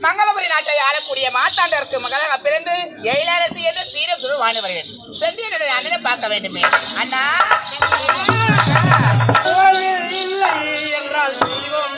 மங்களபுரி நாட்டை ஆளக்கூடிய மாத்தாண்டருக்கு மகளாக பிறந்து எழிலரசி என்று சீரம் சுருள் வாழ்ந்து வருகிறேன். சென்று என்னுடைய அண்ணனை பார்க்க வேண்டுமே. அண்ணா இல்லை என்றால் தெய்வம்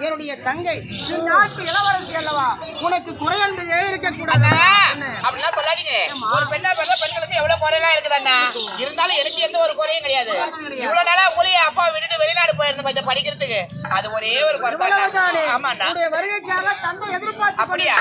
என்னுடைய தங்கை நாட்டு இளவரசி அல்லவா, உனக்கு குறை என்பதே இருக்க கூடாது அப்படின்னா சொல்லாதீங்க. ஒரு பெண்ணா பிறந்த பெண்களுக்கு எவ்வளவு குறையெல்லாம் இருக்குதா, இருந்தாலும் எனக்கு எந்த ஒரு குறையும் கிடையாது. இவ்வளவு நாளா உங்களையும் அப்பா விட்டுட்டு வெளிநாடு போயிருந்து கொஞ்சம் படிக்கிறதுக்கு அது ஒரே ஒரு குறை. ஆமா, வருகைக்காக தந்தை எதிர்பார்த்து. அப்படியா?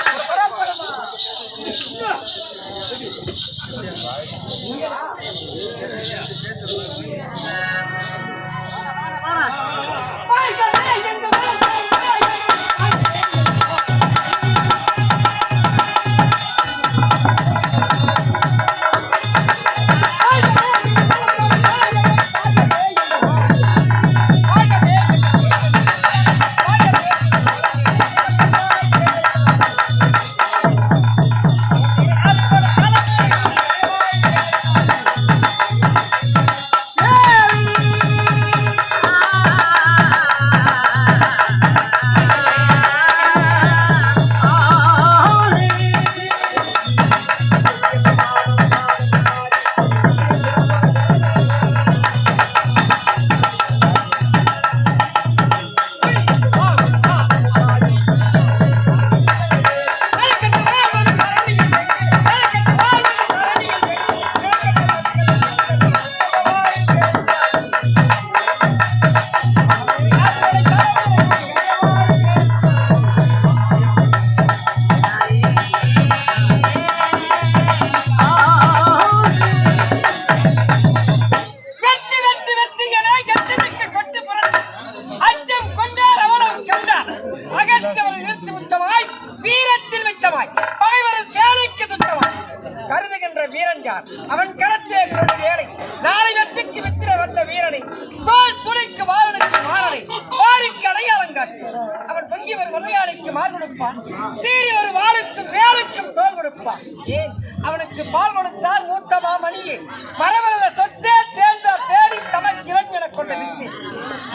அவன் கரத்தே வேலை நாளை வெற்றிக்கு வித்திர வந்த வீரனை தோல் துணைக்கு வாழனுக்கு மாறனை வாரிக்கு அடையாளம் காட்டு. அவன் பொங்கி ஒரு மலையாளிக்கு மார் கொடுப்பான், சீறி ஒரு வாளுக்கும் வேலுக்கும் தோல் கொடுப்பான். ஏன் அவனுக்கு பால் கொடுத்தார் மூத்தமா மணியே மரவர சொத்தே தேர்ந்தார் தேடி தமக்கிரண் என கொண்ட வித்து.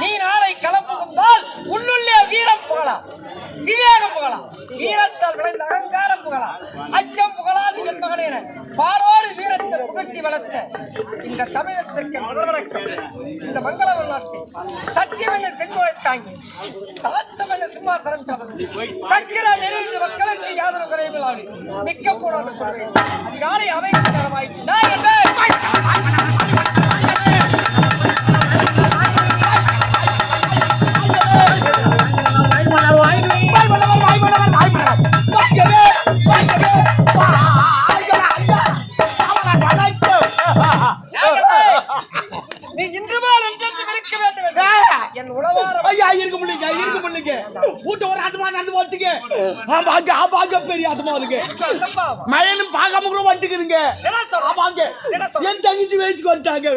நீ நாளை களம்புகுந்தால் உள்ளுள்ளே வீரம் புகழாம், விவேகம் புகழாம், வீரத்தால் விளைந்த அகங்காரம் புகழாம், அச்சம் புகழாது என் மகனே பாலோடு வீரத்தை புகட்டி வளர்த்த இந்த தமிழகத்திற்கு முதல் வணக்கம். இந்த மங்கள வரலாற்றில் சத்தியம் என்ற செங்கோலை தாங்கி சாத்தம் என்ற சிம்மாசனம் தமது சக்கர நெருங்கிய மக்களுக்கு யாதொரு குறைவில்லாமல் மிக்க போராட்டம் கொள்கிறேன். அதிகாலை அமைப்பு தரமாய் நீ இன்று மேல் இருக்க வேண்டும். என் உளவாரம் ஐயா இருக்க முடியுங்க, இருக்க முடியுங்க. ஊட்ட ஒரு ஆத்மா நடந்து போச்சுங்க. ஆமாங்க பெரிய ஆத்மா இருக்கு. மழையும் பார்க்காம கூட வந்துக்குதுங்க. ஆமாங்க என் தங்கச்சி வேச்சுக்கு வந்துட்டாங்க.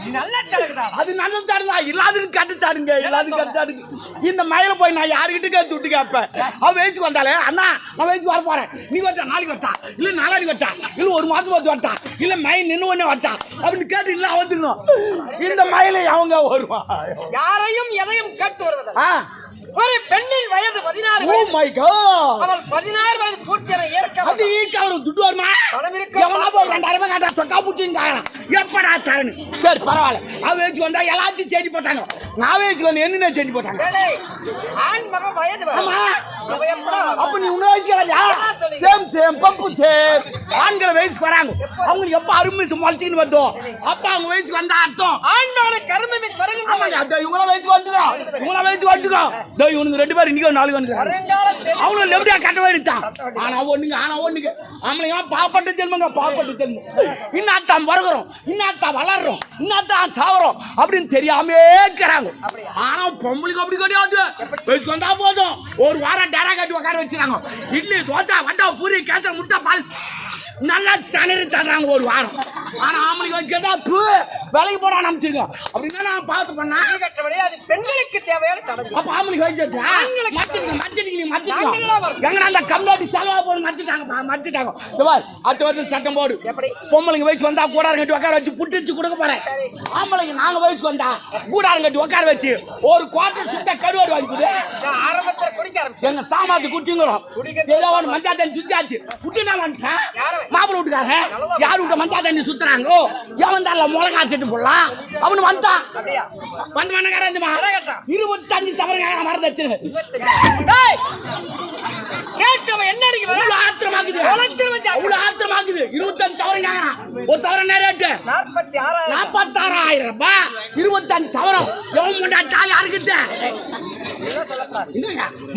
நீ நல்லா சடங்குதான். அது நல்ல சாடுதா இல்லாதுன்னு கட்டு சாடுங்க இல்லாது கட்டு சாடுங்க. இந்த மயில போய் நான் யாருக்கிட்ட துட்டு கேட்பேன். அவன் வேச்சு வந்தாலே அண்ணா நான் வேச்சு வர போறேன், நீ வச்சா நாளைக்கு வட்டா இல்ல நாளைக்கு வட்டா இல்ல ஒரு மாதம் வச்சு வட்டா இல்ல மயில் நின்று ஒண்ணு வட்டா அப்படின்னு கேட்டு இல்ல அவத்துக்கணும். இந்த மயில அவங்க வருவான். யாரையும் எதையும் கேட்டு வருவதில்லை. ஆ ஒரு பெண்ணின் வயது 16 ஓ மை காட். அவள் 16 வயது பூர்த்தியான ஏற்க அது ஈக்காவரும் துட்டு வருமா? பணம் இருக்க எவனா போய் 2000 கேட்டா சொக்கா பூச்சின்னு கேக்குறான். எப்படா தரணும்? சரி பரவாயில்ல. அவ வச்சு வந்தா எல்லாத்தையும் செஞ்சு போட்டாங்க. நான் வச்சு வந்து என்ன செஞ்சு போட்டாங்க? டேய், ஆண் மகன் வயது ஆமா. சமயம்டா. அப்ப நீ உன்ன வச்சுக்கலையா? சேம் சேம் பப்பு சேம். ஆண்கள் வயசுக்கு வராங்க. அவங்களுக்கு எப்ப அருமை முளைச்சின்னு வந்தோம் அப்ப அவங்க வயசுக்கு வந்தா அர்த்தம். ஆண் மகனை கருமை மிஸ் வருங்க. ஆமாங்க அத இவங்கள வயசுக்கு வந்துக்கோ. இவங்கள வயசுக்கு வந்துக்கோ. டேய் இவனுக்கு ரெண்டு பேரும் இன்னைக்கு நாளைக்கு வந்து வருங்காலத்தில் அவனும் லெப்டியா கட்ட வேண்டிட்டான். ஆனா ஒண்ணுங்க அவனுங்க பாப்பட்டு ஜென்மங்க பாப்பட்டு ஜென்மம். இன்னாத்தான் வருகிறோம் இன்னாத்தான் வளர்றோம் இன்னாத்தான் சாவறோம் அப்படின்னு தெரியாமே இருக்கிறாங்க. ஆனா பொம்பளைக்கு அப்படி கிடையாது. வயசுக்கு வந்தா போதும் ஒரு வாரம் டேரா கட்டி உட்கார வச்சுறாங்க. இட்லி தோசை வட்டா பூரி கேச்ச முட்டை பால் நல்லா சனறி தர்றாங்க ஒரு வாரம். ஆனா ஆம்பளைக்கு வச்சுக்கதா வேலைக்கு போட ஆரம்பிச்சிருக்கோம். அப்படின்னா நான் பார்த்து பண்ணா கட்டவளே அது பெண்களுக்கு தேவையான சடங்கு. அப்ப ஆம்பளைக்கு வச்சுட்டா எங்கடா அந்த கம்யூனிட்டி செலவா போட்டு மறைச்சிட்டாங்க. அடுத்த வருஷம் சட்டம் போடு. எப்படி பொம்பளைங்க வயசுக்கு வந்தா கூடாரம் கட்டி உட்கார வச்சு புட்டு கொடுக்க போறேன். ஆம்பளைங்க நாங்க வயசுக்கு வந்தா கூடாரம் கட்டி உட்கார வச்சு ஒரு குவார்டர் சுத்த கருவாடு வாங்கி கொடு. ஆரம்பத்துல குடிக்க ஆரம்பிச்சு எங்க சாமாத்து குடிச்சுங்கிறோம். ஏதோ ஒன்று மஞ்சா தண்ணி சுத்தாச்சு புட்டு நான் வந்துட்டேன். மாப்பிள்ளை வீட்டுக்காரன் யார் விட்ட மஞ்சா தண்ணி சுத்துறாங்கோ எவன் தரல மிளகா செட்டு போடலாம் அவனு வந்தான். வந்து மண்ணக்காரன் 25 சவரங்காரன் மறந்து வச்சு கேட்டவன் என்ன அடிக்க ஆத்திரமாக்குது. 25 சவரம் கேக்குறான். ஒரு சவரம் ரேட்டு 46,000 ரூபாய். 25 சவரம் எவன் முன்னாடி யாருக்கிட்ட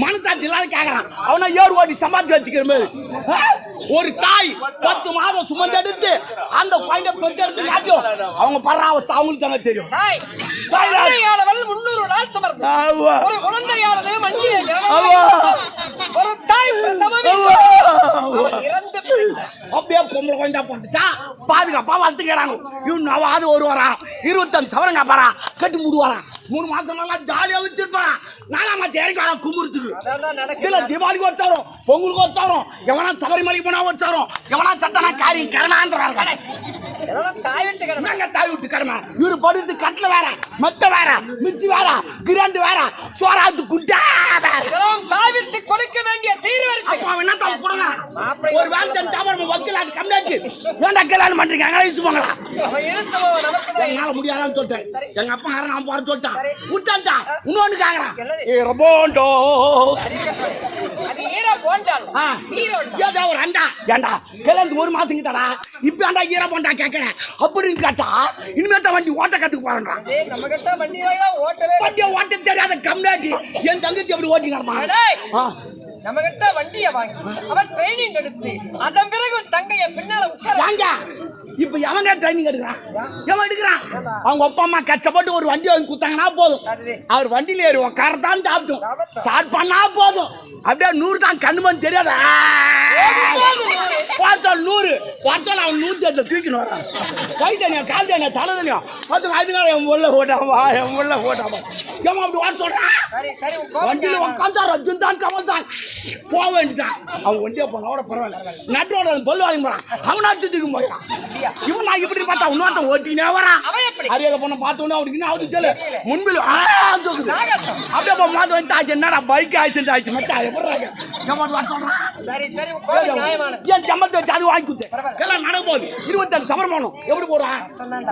மனசாட்சி இல்லாத கேக்குறான். அவனா ஏறு ஓடி சமாளிச்சு வச்சுக்கிற மாதிரி. ஒரு தாய் 10 மாதம் சுமந்தெடுத்து அந்த குழந்தை பெற்றெடுத்து அவங்க படுறா அவங்களுக்கு தாங்க தெரியும். 300 நாள் சுமர்ந்து ஒரு குழந்தையானது மண்டியை ஒரு தாய் அப்படியே பொம்பளை குழந்தை போட்டுட்டா பாதுகாப்பா வளர்த்துக்கிறாங்க. இவன் அது ஒரு வாரம் 25 சவரம் காப்பாரா கட்டி மூடுவாரான். 3 மாசம் நல்லா ஜாலியா வச்சிருப்பாரான். 4ஆம் மாசம் இறங்கி வரா கும்புறதுக்கு. இல்ல தீபாவளிக்கு ஒரு சவரம் பொங்கலுக்கு ஒரு சவரம் எவனா சபரிமலைக்கு போனா ஒரு சவரம் எவனா சட்டனா காரியம் கிரணான்ற தாய் விட்டு கடமை. இவரு படுத்து கட்டில வேற மத்த வேற மிச்சி வேற கிராண்டு வேற சோறாத்து குண்டா தாய் விட்டு கொடுக்க வேண்டிய சீர்வரிசை ஒரு வேலை செஞ்சு சாப்பாடு வக்கீல் அது கம்மியாச்சு வேண்டா கல்யாணம் பண்றீங்க என்னால முடியாதான்னு சொல்லிட்டேன். எங்க அப்பா நான் போற சொல்லிட்டான் விட்டான்டா இன்னொன்னு கேக்குறான் ஒரு அண்டா ஏண்டா கல்யாணத்துக்கு 1 மாசம் கிட்டடா இப்ப ஏண்டா ஈர போண்டா கேட்கறேன் அப்படின்னு கேட்டா இனிமே தான் வண்டி ஓட்ட கத்துக்கு போறான். வண்டியை ஓட்ட தெரியாத கம்மியாட்டி என் தங்கச்சி எப்படி ஓட்டிக்கிறமா நம்ம கிட்ட வண்டியை வாங்கி அவன் ட்ரைனிங் எடுத்து அதன் பிறகு தங்கைய பின்னால உட்கார இப்ப எவங்க ட்ரைனிங் எடுக்கிறான் எவன் எடுக்கிறான்? அவங்க அப்பா அம்மா கஷ்டப்பட்டு ஒரு வண்டி வாங்கி கொடுத்தாங்கன்னா போதும். அவர் வண்டியில ஏறி உட்காரத்தான் சாப்பிட்டோம் ஸ்டார்ட் பண்ணா போதும். அப்படியே 100 தான் கண்ணுமன்னு தெரியாத 100 வருஷம் அவன் 108 தூக்கின்னு வரான். கை தனியா கால் தனியா தலை தனியா அதுக்காக என் உள்ள ஓட்டாமா ஏமா அப்படி வர சொல்றான். வண்டியில உட்காந்தா ரஜன் தான் கமல் தான் போக வேண்டியதான். அவன் வண்டியை போனோட பரவாயில்ல நட்டோட பொல்லு வாங்கி போறான். அவனா தூக்கி போயிடான். இவன் நான் இப்படி பார்த்தா இன்னொருத்தன் ஓட்டினே வரான். அறியாத பொண்ணை பார்த்தோன்னே அவனுக்கு என்ன ஆகுது தெரியல முன்பில் அப்படியே மாதம் வந்து ஆச்சு என்னடா பைக் ஆக்சிடென்ட் ஆயிடுச்சு மச்சா எப்படிறாங்க என் சம்பளத்தை வச்சு அது வாங்கி கொடுத்தேன் எல்லாம் நட போகுது 25 சவரம் போகணும் எப்படி போடுறான்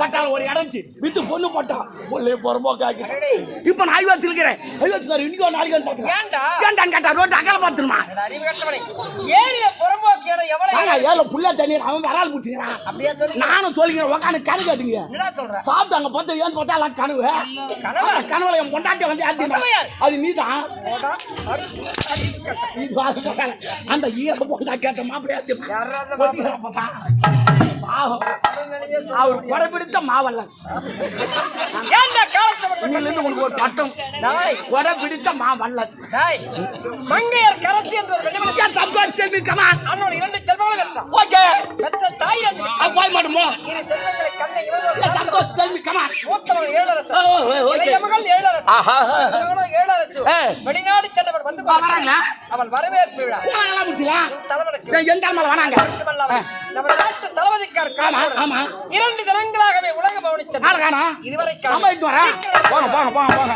பட்டால ஒரு இடஞ்சி வித்து பொண்ணு போட்டா பொண்ணு போறப்போ காய்க்கிறேன். இப்ப நான் ஐவாச்சு இருக்கிறேன் ஐவாச்சுக்காரு இன்னைக்கு நாளைக்கு பார்த்து ஏன்டான்னு கேட்டா ரோட்டு அகல பார்த்துருமா ஏழு புள்ள தண்ணீர் அவன் வரால் பிடிச்சிக்கிறான். நானும் சொல்லிக்கிறேன் உக்காந்து கனவு காட்டுங்க சாப்பிட்டாங்க பார்த்து ஏன் பார்த்தா எல்லாம் கனவு கனவுல என் பொண்டாட்டி வந்து அது நீதான் அந்த ஈர போண்டா கேட்ட மாப்பிள்ளையா அவர் கொடைபிடித்த மாவல்ல காலத்துல இன்னிலிருந்து உனக்கு ஒரு பட்டம் நாய் கொடை பிடித்த வல்லன் நாய் மங்கையர் கரசி என்ற ஒரு பெண்மணி சப்காட் செல்வி கமான் அண்ணோட 2 செல்வங்களை பெற்றான். ஓகே பெற்ற தாய் 2 போய் மாட்டோமோ இரு செல்வங்களை கண்ணை இவரோட சப்காட் செல்வி கமான் மூத்தவன் 7 அரசு ஓகே இளைய மகள் 7 அரசு ஆஹா 7 அரசு வெளிநாடு சென்றவர் வந்து வராங்களா அவள் வரவேற்பு விழா போலாம் முடிச்சலா தலைவனுக்கு எந்த நாள் வராங்க நம்ம நாட்டு தளபதிக்கார் ஆமா 2 தினங்களாகவே உலக பவனிச்சது ஆளகானா இதுவரை ஆமா இட்டு வரேன் போங்க